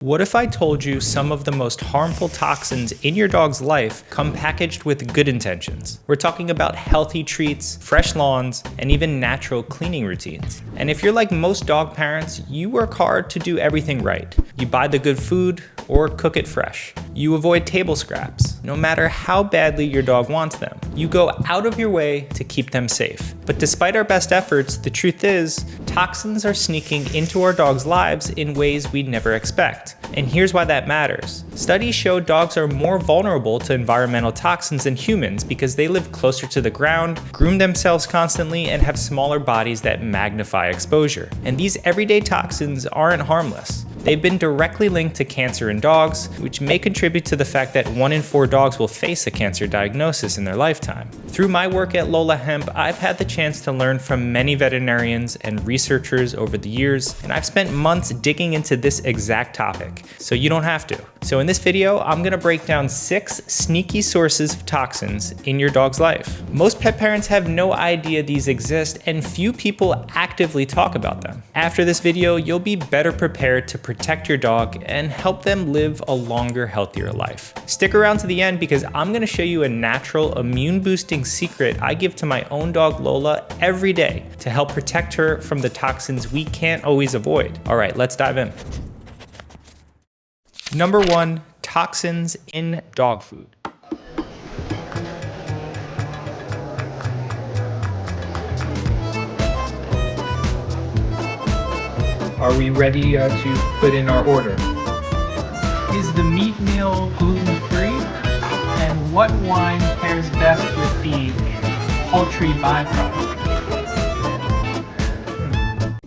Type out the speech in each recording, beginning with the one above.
What if I told you some of the most harmful toxins in your dog's life come packaged with good intentions? We're talking about healthy treats, fresh lawns, and even natural cleaning routines. And if you're like most dog parents, you work hard to do everything right. You buy the good food or cook it fresh. You avoid table scraps, no matter how badly your dog wants them. You go out of your way to keep them safe. But despite our best efforts, the truth is, toxins are sneaking into our dogs' lives in ways we'd never expect. And here's why that matters. Studies show dogs are more vulnerable to environmental toxins than humans because they live closer to the ground, groom themselves constantly, and have smaller bodies that magnify exposure. And these everyday toxins aren't harmless. They've been directly linked to cancer in dogs, which may contribute to the fact that 1 in 4 dogs will face a cancer diagnosis in their lifetime. Through my work at LolaHemp, I've had the chance to learn from many veterinarians and researchers over the years, and I've spent months digging into this exact topic, so you don't have to. So in this video, I'm gonna break down 6 sneaky sources of toxins in your dog's life. Most pet parents have no idea these exist, and few people actively talk about them. After this video, you'll be better prepared to protect your dog and help them live a longer, healthier life. Stick around to the end because I'm gonna show you a natural immune-boosting secret I give to my own dog Lola every day to help protect her from the toxins we can't always avoid. All right, let's dive in. Number 1, toxins in dog food. Are we ready to put in our order? Is the meat meal gluten-free? And what wine pairs best with the poultry byproduct?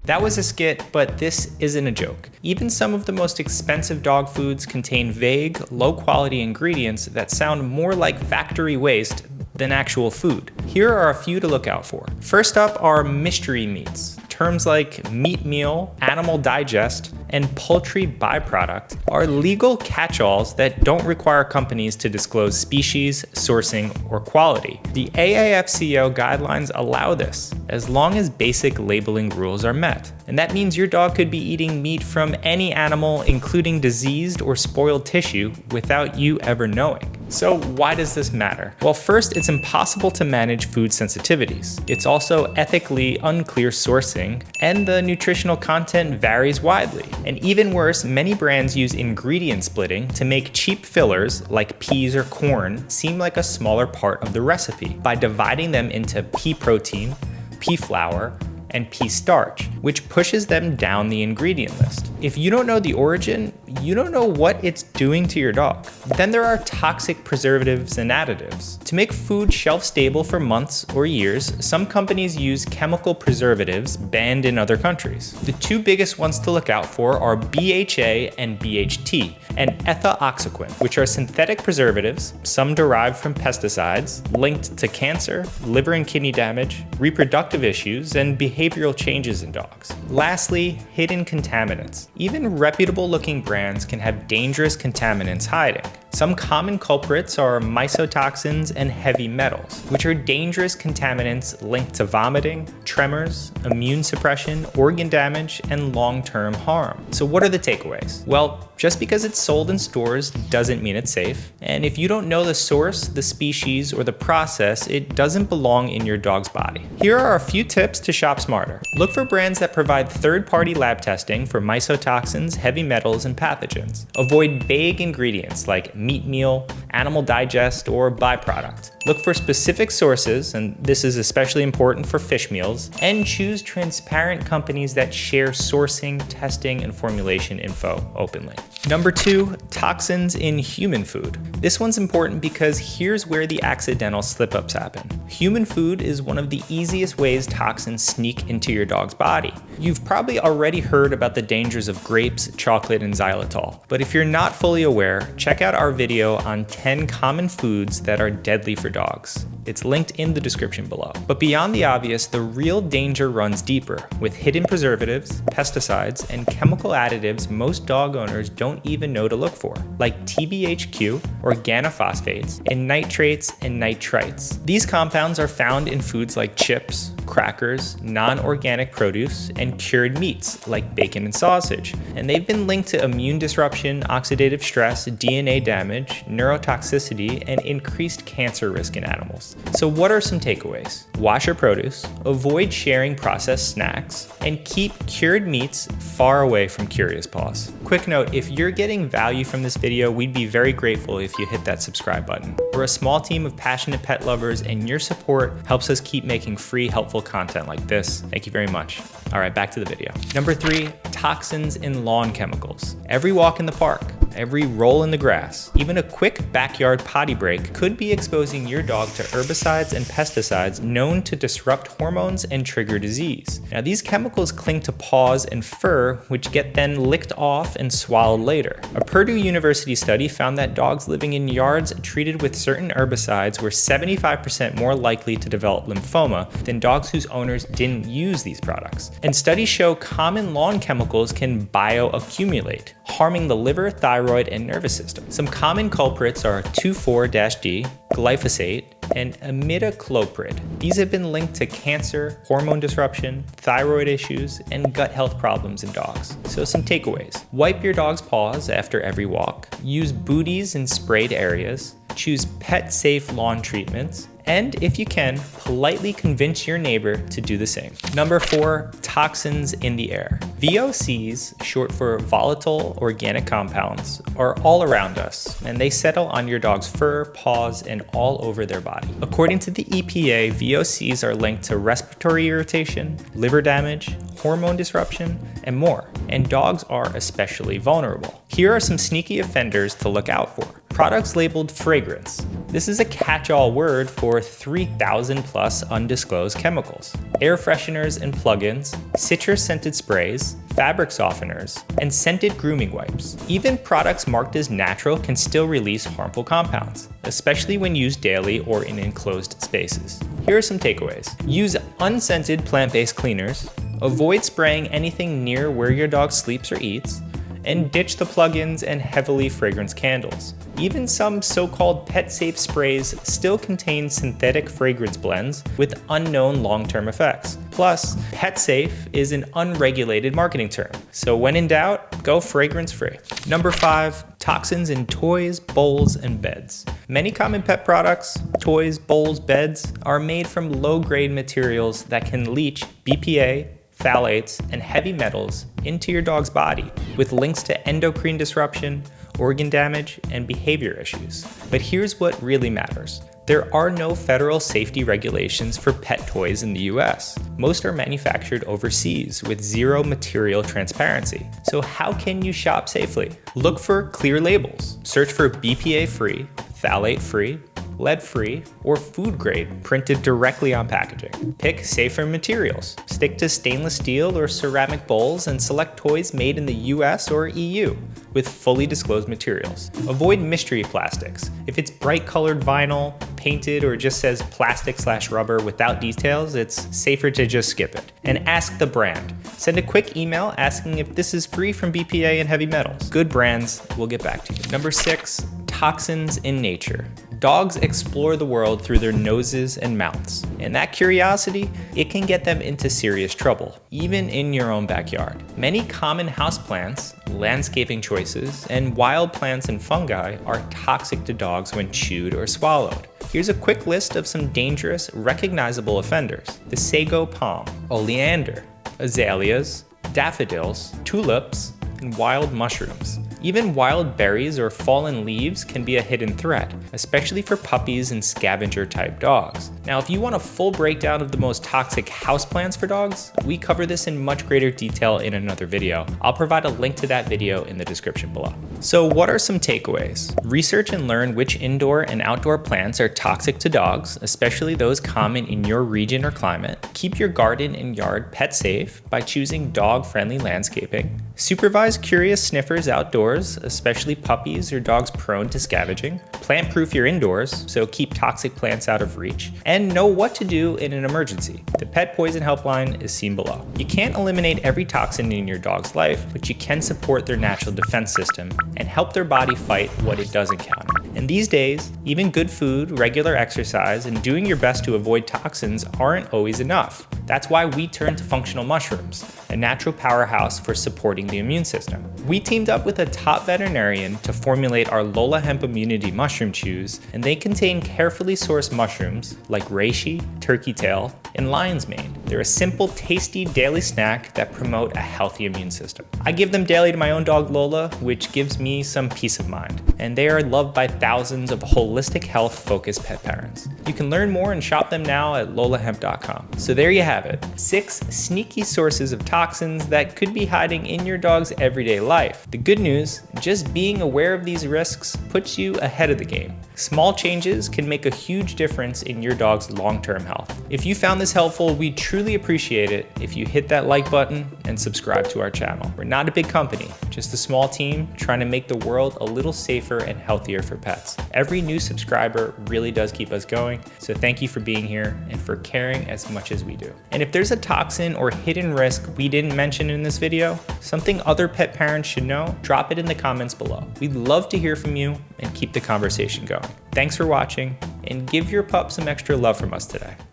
That was a skit, but this isn't a joke. Even some of the most expensive dog foods contain vague, low-quality ingredients that sound more like factory waste than actual food. Here are a few to look out for. First up are mystery meats. Terms like meat meal, animal digest, and poultry byproduct are legal catch-alls that don't require companies to disclose species, sourcing, or quality. The AAFCO guidelines allow this, as long as basic labeling rules are met. And that means your dog could be eating meat from any animal, including diseased or spoiled tissue, without you ever knowing. So why does this matter? Well, first, it's impossible to manage food sensitivities. It's also ethically unclear sourcing, and the nutritional content varies widely. And even worse, many brands use ingredient splitting to make cheap fillers like peas or corn seem like a smaller part of the recipe by dividing them into pea protein, pea flour, and pea starch, which pushes them down the ingredient list. If you don't know the origin, you don't know what it's doing to your dog. Then there are toxic preservatives and additives. To make food shelf stable for months or years, some companies use chemical preservatives banned in other countries. The 2 biggest ones to look out for are BHA and BHT, and ethoxyquin, which are synthetic preservatives, some derived from pesticides, linked to cancer, liver and kidney damage, reproductive issues, and behavioral changes in dogs. Lastly, hidden contaminants. Even reputable looking brands can have dangerous contaminants hiding. Some common culprits are mycotoxins and heavy metals, which are dangerous contaminants linked to vomiting, tremors, immune suppression, organ damage, and long-term harm. So what are the takeaways? Well, just because it's sold in stores doesn't mean it's safe. And if you don't know the source, the species, or the process, it doesn't belong in your dog's body. Here are a few tips to shop smarter. Look for brands that provide third-party lab testing for mycotoxins, heavy metals, and pathogens. Avoid vague ingredients like meat meal, animal digest, or byproduct. Look for specific sources, and this is especially important for fish meals, and choose transparent companies that share sourcing, testing, and formulation info openly. Number 2, toxins in human food. This one's important because here's where the accidental slip-ups happen. Human food is one of the easiest ways toxins sneak into your dog's body. You've probably already heard about the dangers of grapes, chocolate, and xylitol, but if you're not fully aware, check out our video on 10 common foods that are deadly for dogs. It's linked in the description below. But beyond the obvious, the real danger runs deeper, with hidden preservatives, pesticides, and chemical additives most dog owners don't even know to look for, like TBHQ, organophosphates, and nitrates and nitrites. These compounds are found in foods like chips, crackers, non-organic produce, and cured meats like bacon and sausage. And they've been linked to immune disruption, oxidative stress, DNA damage, neurotoxicity, and increased cancer risk in animals. So what are some takeaways? Wash your produce, avoid sharing processed snacks, and keep cured meats far away from curious paws. Quick note, if you're getting value from this video, we'd be very grateful if you hit that subscribe button. We're a small team of passionate pet lovers, and your support helps us keep making free, helpful content like this. Thank you very much. All right, back to the video. Number 3, toxins in lawn chemicals. Every walk in the park, every roll in the grass, even a quick backyard potty break could be exposing your dog to herbicides and pesticides known to disrupt hormones and trigger disease. Now, these chemicals cling to paws and fur, which get then licked off and swallowed later. A Purdue University study found that dogs living in yards treated with certain herbicides were 75% more likely to develop lymphoma than dogs whose owners didn't use these products. And studies show common lawn chemicals can bioaccumulate, harming the liver, thyroid, and nervous system. Some common culprits are 2,4-D, glyphosate, and imidacloprid. These have been linked to cancer, hormone disruption, thyroid issues, and gut health problems in dogs. So some takeaways. Wipe your dog's paws after every walk. Use booties in sprayed areas. Choose pet-safe lawn treatments. And if you can, politely convince your neighbor to do the same. Number 4, toxins in the air. VOCs, short for volatile organic compounds, are all around us, and they settle on your dog's fur, paws, and all over their body. According to the EPA, VOCs are linked to respiratory irritation, liver damage, hormone disruption, and more. And dogs are especially vulnerable. Here are some sneaky offenders to look out for. Products labeled fragrance. This is a catch-all word for 3,000 plus undisclosed chemicals. Air fresheners and plugins, citrus-scented sprays, fabric softeners, and scented grooming wipes. Even products marked as natural can still release harmful compounds, especially when used daily or in enclosed spaces. Here are some takeaways. Use unscented plant-based cleaners, avoid spraying anything near where your dog sleeps or eats, and ditch the plugins and heavily fragranced candles. Even some so-called pet-safe sprays still contain synthetic fragrance blends with unknown long-term effects. Plus, pet-safe is an unregulated marketing term, so when in doubt, go fragrance-free. Number 5, toxins in toys, bowls, and beds. Many common pet products, toys, bowls, beds, are made from low-grade materials that can leach BPA, phthalates, and heavy metals into your dog's body, with links to endocrine disruption, organ damage, and behavior issues. But here's what really matters. There are no federal safety regulations for pet toys in the US. Most are manufactured overseas with zero material transparency. So how can you shop safely? Look for clear labels. Search for BPA-free, phthalate-free, lead-free, or food grade printed directly on packaging. Pick safer materials. Stick to stainless steel or ceramic bowls and select toys made in the US or EU with fully disclosed materials. Avoid mystery plastics. If it's bright colored vinyl, painted, or just says plastic/rubber without details, it's safer to just skip it. And ask the brand. Send a quick email asking if this is free from BPA and heavy metals. Good brands will get back to you. Number 6, toxins in nature. Dogs explore the world through their noses and mouths, and that curiosity, it can get them into serious trouble, even in your own backyard. Many common houseplants, landscaping choices, and wild plants and fungi are toxic to dogs when chewed or swallowed. Here's a quick list of some dangerous, recognizable offenders: the sago palm, oleander, azaleas, daffodils, tulips, and wild mushrooms. Even wild berries or fallen leaves can be a hidden threat, especially for puppies and scavenger-type dogs. Now, if you want a full breakdown of the most toxic houseplants for dogs, we cover this in much greater detail in another video. I'll provide a link to that video in the description below. So what are some takeaways? Research and learn which indoor and outdoor plants are toxic to dogs, especially those common in your region or climate. Keep your garden and yard pet safe by choosing dog-friendly landscaping. Supervise curious sniffers outdoors, especially puppies or dogs prone to scavenging. Plant-proof your indoors, so keep toxic plants out of reach. And know what to do in an emergency. The Pet Poison Helpline is seen below. You can't eliminate every toxin in your dog's life, but you can support their natural defense system and help their body fight what it does encounter. And these days, even good food, regular exercise, and doing your best to avoid toxins aren't always enough. That's why we turned to functional mushrooms, a natural powerhouse for supporting the immune system. We teamed up with a top veterinarian to formulate our LolaHemp Immunity Mushroom Chews, and they contain carefully sourced mushrooms like reishi, turkey tail, and lion's mane. They're a simple, tasty daily snack that promote a healthy immune system. I give them daily to my own dog Lola, which gives me some peace of mind. And they are loved by thousands of holistic health-focused pet parents. You can learn more and shop them now at LolaHemp.com. So there you have it, 6 sneaky sources of toxins that could be hiding in your dog's everyday life. The good news, just being aware of these risks puts you ahead of the game. Small changes can make a huge difference in your dog's long-term health. If you found this helpful, we truly appreciate it if you hit that like button and subscribe to our channel. We're not a big company, just a small team trying to make the world a little safer and healthier for pets. Every new subscriber really does keep us going, so thank you for being here and for caring as much as we do. And if there's a toxin or hidden risk we didn't mention in this video, something other pet parents should know, drop it in the comments below. We'd love to hear from you and keep the conversation going. Thanks for watching, and give your pup some extra love from us today.